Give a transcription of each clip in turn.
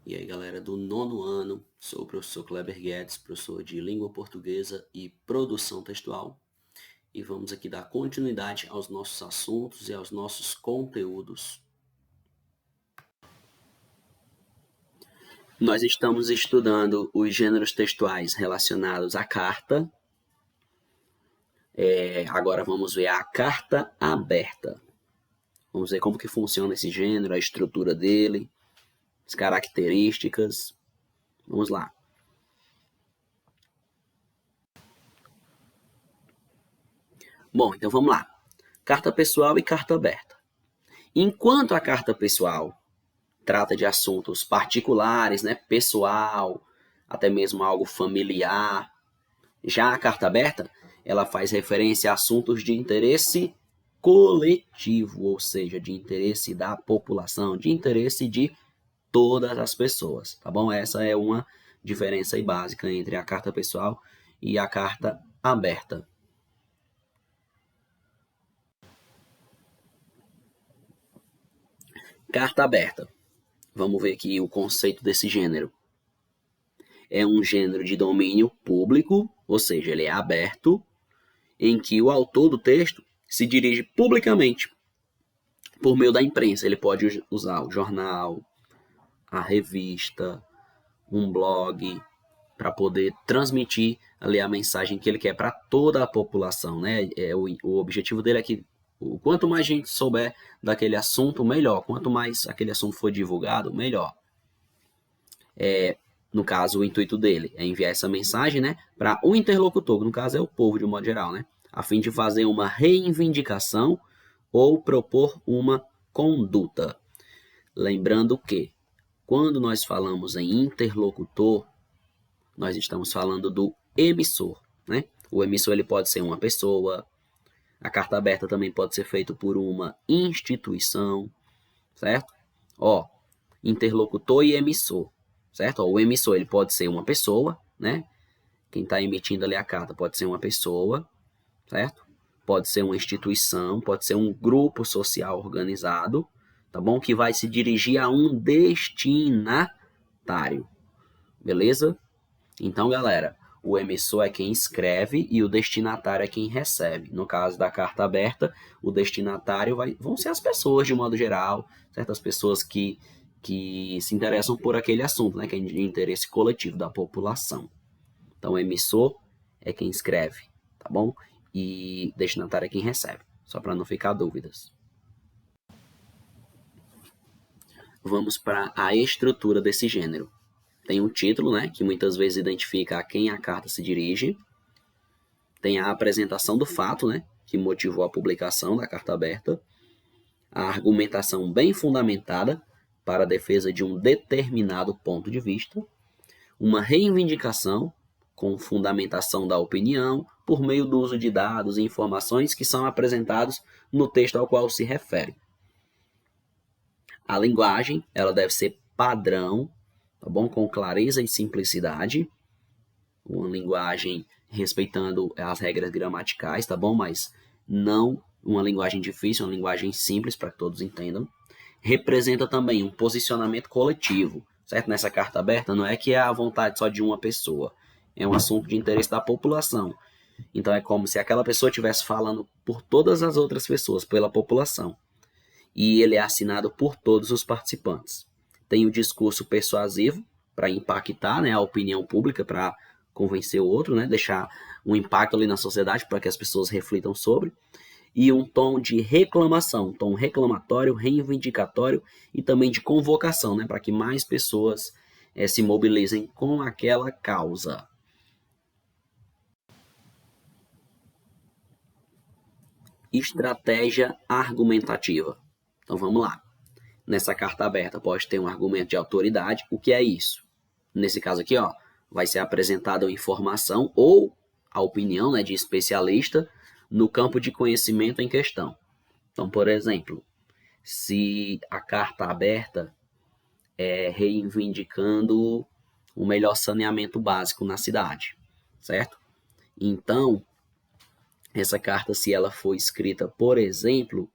E aí, galera do nono ano, sou o professor Kleber Guedes, professor de Língua Portuguesa e Produção Textual, e vamos aqui dar continuidade aos nossos assuntos e aos nossos conteúdos. Nós estamos estudando os gêneros textuais relacionados à carta. Agora vamos ver a carta aberta. Vamos ver como que funciona esse gênero, a estrutura dele, as características. Vamos lá. Bom, então vamos lá. Carta pessoal e carta aberta. Enquanto a carta pessoal trata de assuntos particulares, né, pessoal, até mesmo algo familiar, já a carta aberta, ela faz referência a assuntos de interesse coletivo, ou seja, de interesse da população, de interesse de todas as pessoas, tá bom? Essa é uma diferença aí básica entre a carta pessoal e a carta aberta. Carta aberta. Vamos ver aqui o conceito desse gênero. É um gênero de domínio público, ou seja, ele é aberto, em que o autor do texto se dirige publicamente por meio da imprensa. Ele pode usar o jornal, a revista, um blog, para poder transmitir ali a mensagem que ele quer para toda a população, né? O objetivo dele é que quanto mais gente souber daquele assunto, melhor. Quanto mais aquele assunto for divulgado, melhor. No caso, o intuito dele é enviar essa mensagem, né, para o interlocutor, que no caso é o povo de um modo geral, né, a fim de fazer uma reivindicação ou propor uma conduta. Lembrando que, quando nós falamos em interlocutor, nós estamos falando do emissor, né? O emissor ele pode ser uma pessoa, a carta aberta também pode ser feita por uma instituição, certo? Interlocutor e emissor, certo? O emissor ele pode ser uma pessoa, né? Quem está emitindo ali a carta pode ser uma pessoa, certo? Pode ser uma instituição, pode ser um grupo social organizado, tá bom? Que vai se dirigir a um destinatário, beleza? Então, galera, o emissor é quem escreve e o destinatário é quem recebe. No caso da carta aberta, o destinatário vão ser as pessoas de modo geral, certas pessoas que se interessam por aquele assunto, né, que é de interesse coletivo da população. Então, o emissor é quem escreve, tá bom? E destinatário é quem recebe, só para não ficar dúvidas. Vamos para a estrutura desse gênero. Tem um título, né, que muitas vezes identifica a quem a carta se dirige. Tem a apresentação do fato, né, que motivou a publicação da carta aberta. A argumentação bem fundamentada para a defesa de um determinado ponto de vista. Uma reivindicação com fundamentação da opinião por meio do uso de dados e informações que são apresentados no texto ao qual se refere. A linguagem, ela deve ser padrão, tá bom? Com clareza e simplicidade. Uma linguagem respeitando as regras gramaticais, tá bom? Mas não uma linguagem difícil, uma linguagem simples para que todos entendam. Representa também um posicionamento coletivo, certo? Nessa carta aberta não é que é a vontade só de uma pessoa, é um assunto de interesse da população. Então é como se aquela pessoa estivesse falando por todas as outras pessoas, pela população. E ele é assinado por todos os participantes. Tem o discurso persuasivo, para impactar, né, a opinião pública, para convencer o outro, né, deixar um impacto ali na sociedade para que as pessoas reflitam sobre. E um tom de reclamação, um tom reclamatório, reivindicatório e também de convocação, né, para que mais pessoas se mobilizem com aquela causa. Estratégia argumentativa. Então vamos lá. Nessa carta aberta pode ter um argumento de autoridade. O que é isso? Nesse caso aqui, vai ser apresentada uma informação ou a opinião, né, de especialista no campo de conhecimento em questão. Então, por exemplo, se a carta aberta é reivindicando o melhor saneamento básico na cidade, certo? Então, essa carta, se ela for escrita, por exemplo,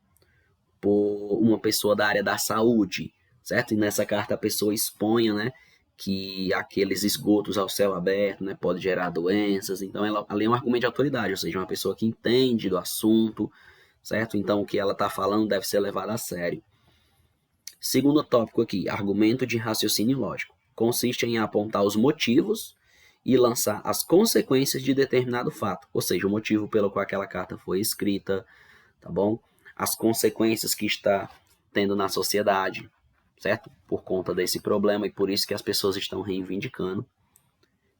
por uma pessoa da área da saúde, certo? E nessa carta a pessoa exponha, né, que aqueles esgotos ao céu aberto, né, pode gerar doenças. Então, ela ali é um argumento de autoridade, ou seja, uma pessoa que entende do assunto, certo? Então, o que ela está falando deve ser levado a sério. Segundo tópico aqui, argumento de raciocínio lógico. Consiste em apontar os motivos e lançar as consequências de determinado fato, ou seja, o motivo pelo qual aquela carta foi escrita, tá bom? As consequências que está tendo na sociedade, certo? Por conta desse problema e por isso que as pessoas estão reivindicando.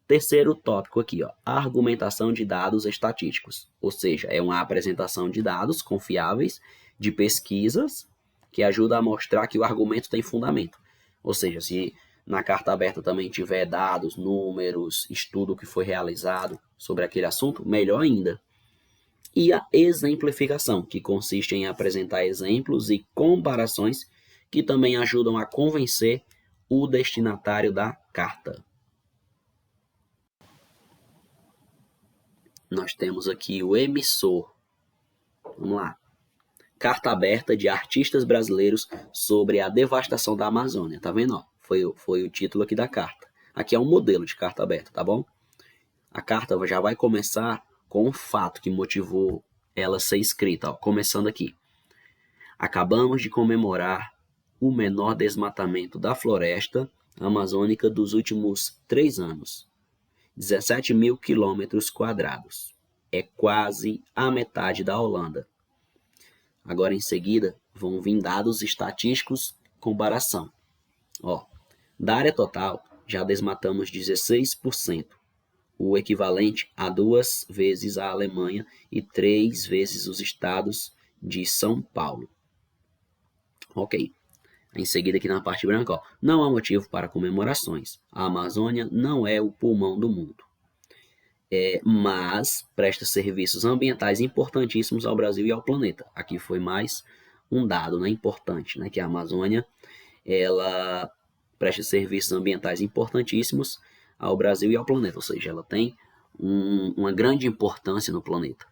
Terceiro tópico aqui, ó, argumentação de dados estatísticos, ou seja, é uma apresentação de dados confiáveis de pesquisas que ajuda a mostrar que o argumento tem fundamento. Ou seja, se na carta aberta também tiver dados, números, estudo que foi realizado sobre aquele assunto, melhor ainda. E a exemplificação, que consiste em apresentar exemplos e comparações que também ajudam a convencer o destinatário da carta. Nós temos aqui o emissor. Vamos lá. Carta aberta de artistas brasileiros sobre a devastação da Amazônia. Tá vendo? Ó, foi o título aqui da carta. Aqui é um modelo de carta aberta, tá bom? A carta já vai começar com um fato que motivou ela ser escrita. Ó, começando aqui. Acabamos de comemorar o menor desmatamento da floresta amazônica dos últimos 3 anos. 17 mil quilômetros quadrados. É quase a metade da Holanda. Agora, em seguida, vão vir dados estatísticos comparação. Ó, da área total, já desmatamos 16%, o equivalente a 2 vezes a Alemanha e 3 vezes os estados de São Paulo. Ok. Em seguida, aqui na parte branca, ó, não há motivo para comemorações. A Amazônia não é o pulmão do mundo. Mas presta serviços ambientais importantíssimos ao Brasil e ao planeta. Aqui foi mais um dado, né, importante, né, que a Amazônia ela presta serviços ambientais importantíssimos ao Brasil e ao planeta, ou seja, ela tem uma grande importância no planeta.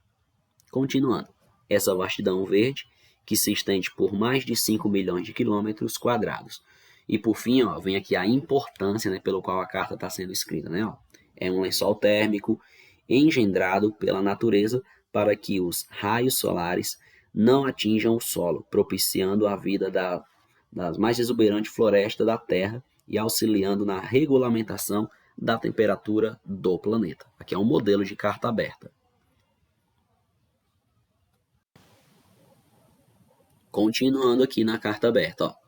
Continuando, essa vastidão verde que se estende por mais de 5 milhões de quilômetros quadrados. E por fim, ó, vem aqui a importância, né, pelo qual a carta está sendo escrita, né, ó. É um lençol térmico engendrado pela natureza para que os raios solares não atinjam o solo, propiciando a vida das mais exuberantes florestas da Terra e auxiliando na regulamentação da temperatura do planeta. Aqui é um modelo de carta aberta. Continuando aqui na carta aberta, ó.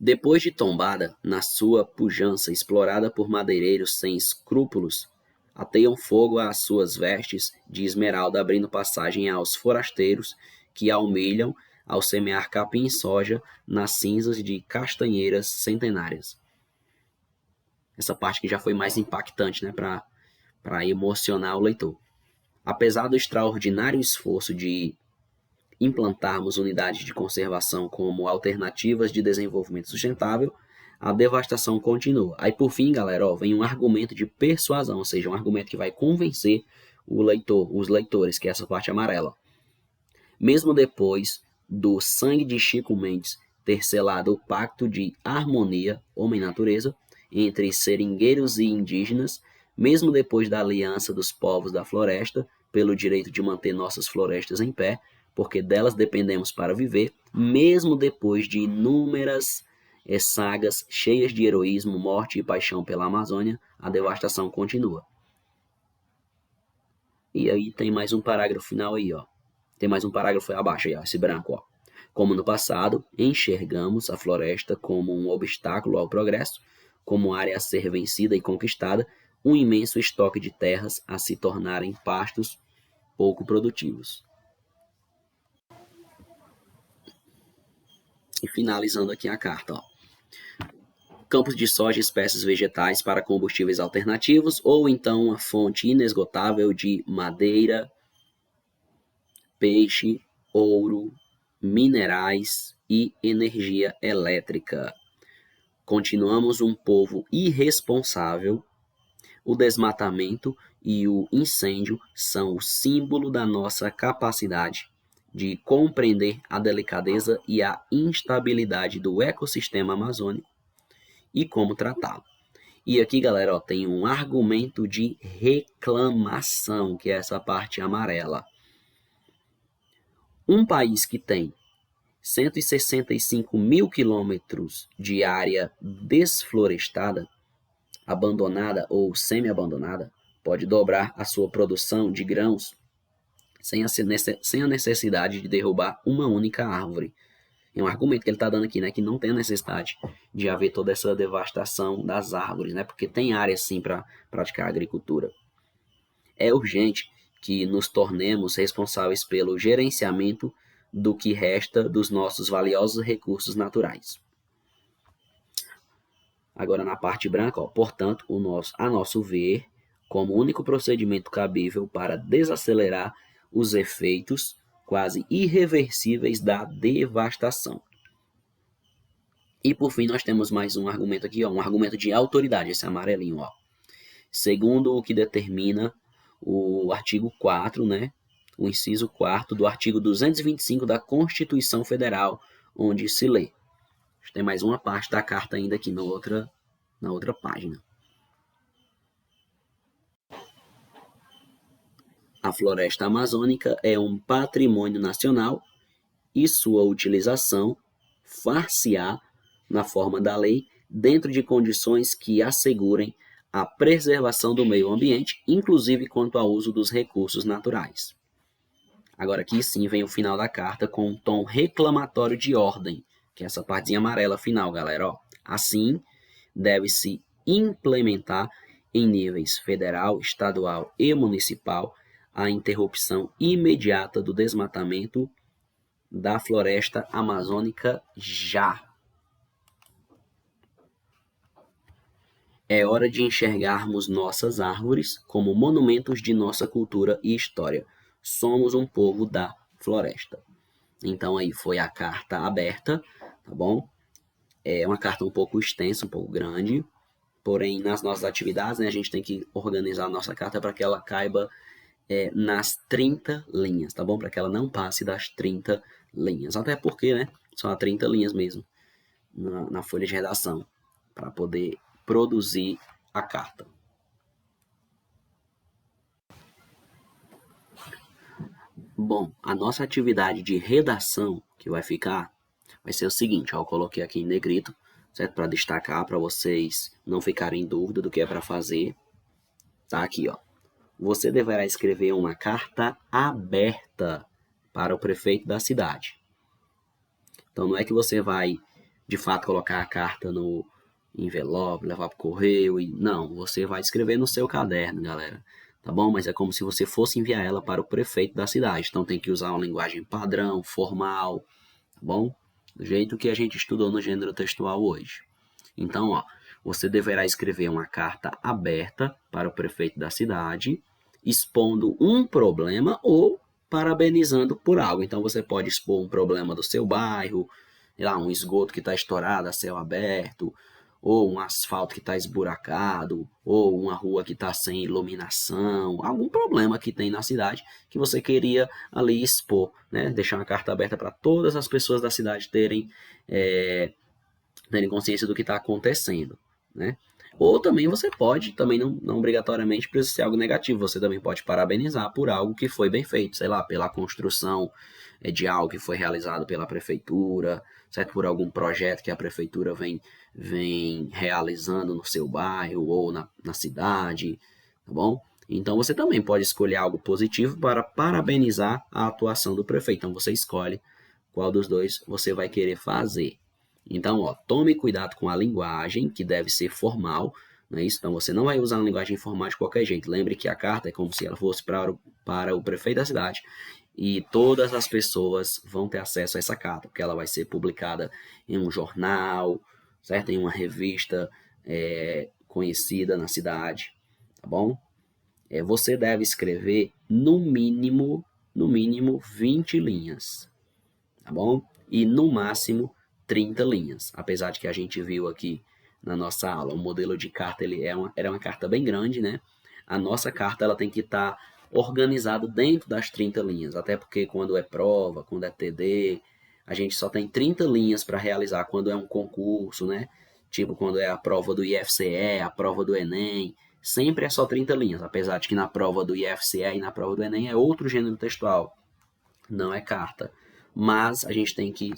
Depois de tombada, na sua pujança explorada por madeireiros sem escrúpulos, ateiam fogo às suas vestes de esmeralda, abrindo passagem aos forasteiros que a humilham ao semear capim e soja nas cinzas de castanheiras centenárias. Essa parte que já foi mais impactante, né, para emocionar o leitor. Apesar do extraordinário esforço de implantarmos unidades de conservação como alternativas de desenvolvimento sustentável, a devastação continua. Aí, por fim, galera, ó, vem um argumento de persuasão, ou seja, um argumento que vai convencer o leitor, os leitores, que é essa parte amarela. Mesmo depois do sangue de Chico Mendes ter selado o pacto de harmonia homem-natureza entre seringueiros e indígenas, mesmo depois da aliança dos povos da floresta pelo direito de manter nossas florestas em pé, porque delas dependemos para viver, mesmo depois de inúmeras sagas cheias de heroísmo, morte e paixão pela Amazônia, a devastação continua. E aí tem mais um parágrafo final aí, ó. Tem mais um parágrafo abaixo aí, ó, esse branco, ó. Como no passado, enxergamos a floresta como um obstáculo ao progresso, como área a ser vencida e conquistada, um imenso estoque de terras a se tornarem pastos pouco produtivos. E finalizando aqui a carta, ó. Campos de soja e espécies vegetais para combustíveis alternativos, ou então uma fonte inesgotável de madeira, peixe, ouro, minerais e energia elétrica. Continuamos um povo irresponsável. O desmatamento e o incêndio são o símbolo da nossa capacidade de compreender a delicadeza e a instabilidade do ecossistema amazônico e como tratá-lo. E aqui, galera, ó, tem um argumento de reclamação, que é essa parte amarela. Um país que tem 165 mil quilômetros de área desflorestada, abandonada ou semi-abandonada, pode dobrar a sua produção de grãos sem a necessidade de derrubar uma única árvore. É um argumento que ele está dando aqui, né, que não tem necessidade de haver toda essa devastação das árvores, né, porque tem área sim para praticar agricultura. É urgente que nos tornemos responsáveis pelo gerenciamento do que resta dos nossos valiosos recursos naturais. Agora na parte branca, ó, portanto, a nosso ver, como único procedimento cabível para desacelerar os efeitos quase irreversíveis da devastação. E por fim, nós temos mais um argumento aqui, ó, um argumento de autoridade, esse amarelinho, ó. Segundo o que determina o artigo 4, né, o inciso 4 do artigo 225 da Constituição Federal, onde se lê. Tem mais uma parte da carta ainda aqui na outra página. A floresta amazônica é um patrimônio nacional e sua utilização far-se-á na forma da lei, dentro de condições que assegurem a preservação do meio ambiente, inclusive quanto ao uso dos recursos naturais. Agora aqui sim vem o final da carta com um tom reclamatório de ordem, que é essa partezinha amarela final, galera. Ó. Assim, deve-se implementar em níveis federal, estadual e municipal a interrupção imediata do desmatamento da floresta amazônica já. É hora de enxergarmos nossas árvores como monumentos de nossa cultura e história. Somos um povo da floresta. Então aí foi a carta aberta, tá bom? É uma carta um pouco extensa, um pouco grande, porém nas nossas atividades, né, a gente tem que organizar a nossa carta para que ela caiba nas 30 linhas, tá bom? Para que ela não passe das 30 linhas. Até porque, né, são 30 linhas mesmo na folha de redação, para poder produzir a carta. Bom, a nossa atividade de redação que vai ser o seguinte, ó, eu coloquei aqui em negrito, certo? Para destacar, para vocês não ficarem em dúvida do que é para fazer. Tá aqui, ó. Você deverá escrever uma carta aberta para o prefeito da cidade. Então não é que você vai, de fato, colocar a carta no envelope, levar para o correio, não, você vai escrever no seu caderno, galera. Tá bom? Mas é como se você fosse enviar ela para o prefeito da cidade. Então tem que usar uma linguagem padrão, formal, tá bom? Do jeito que a gente estudou no gênero textual hoje. Então, ó, você deverá escrever uma carta aberta para o prefeito da cidade, expondo um problema ou parabenizando por algo. Então, você pode expor um problema do seu bairro, sei lá, um esgoto que está estourado a céu aberto, ou um asfalto que está esburacado, ou uma rua que está sem iluminação, algum problema que tem na cidade que você queria ali expor, né? Deixar uma carta aberta para todas as pessoas da cidade terem consciência do que está acontecendo, né? Ou também você pode, também não obrigatoriamente precisa ser algo negativo, você também pode parabenizar por algo que foi bem feito, sei lá, pela construção de algo que foi realizado pela prefeitura, certo? Por algum projeto que a prefeitura vem realizando no seu bairro ou na cidade, tá bom? Então você também pode escolher algo positivo para parabenizar a atuação do prefeito. Então você escolhe qual dos dois você vai querer fazer. Então, ó, tome cuidado com a linguagem, que deve ser formal, não é isso? Então, você não vai usar uma linguagem informal de qualquer jeito. Lembre que a carta é como se ela fosse para o prefeito da cidade e todas as pessoas vão ter acesso a essa carta, porque ela vai ser publicada em um jornal, certo? Em uma revista conhecida na cidade, tá bom? Você deve escrever no mínimo 20 linhas, tá bom? E no máximo 30 linhas, apesar de que a gente viu aqui na nossa aula, o modelo de carta era uma carta bem grande, né? A nossa carta ela tem que estar organizado dentro das 30 linhas, até porque quando é prova, quando é TD, a gente só tem 30 linhas para realizar quando é um concurso, né? Tipo quando é a prova do IFCE, a prova do Enem, sempre é só 30 linhas, apesar de que na prova do IFCE e na prova do Enem é outro gênero textual, não é carta. Mas a gente tem que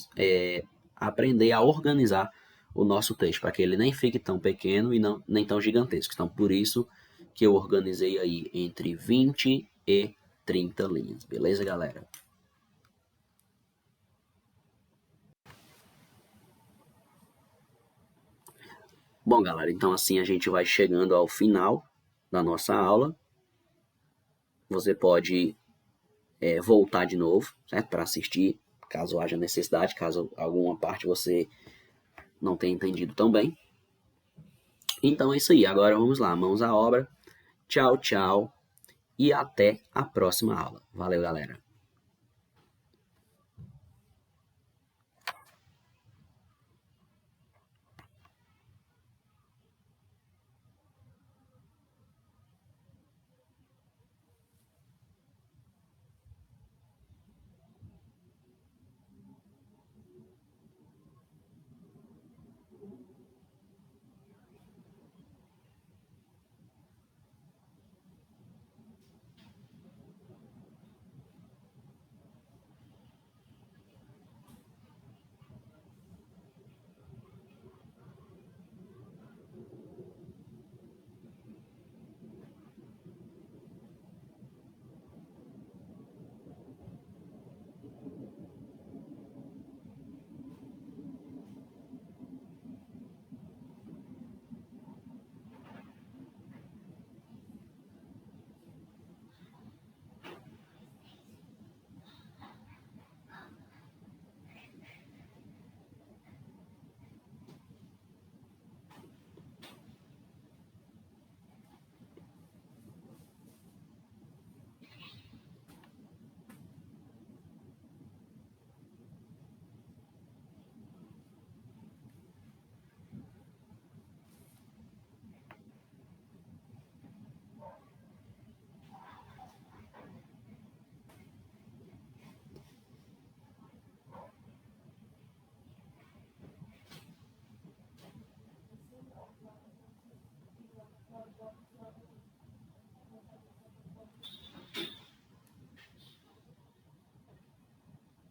aprender a organizar o nosso texto para que ele nem fique tão pequeno e não, nem tão gigantesco. Então, por isso que eu organizei aí entre 20 e 30 linhas. Beleza, galera? Bom, galera, então assim a gente vai chegando ao final da nossa aula. Você pode voltar de novo, certo? Para assistir, caso haja necessidade, caso alguma parte você não tenha entendido tão bem. Então é isso aí. Agora vamos lá, mãos à obra. Tchau, tchau e até a próxima aula. Valeu, galera.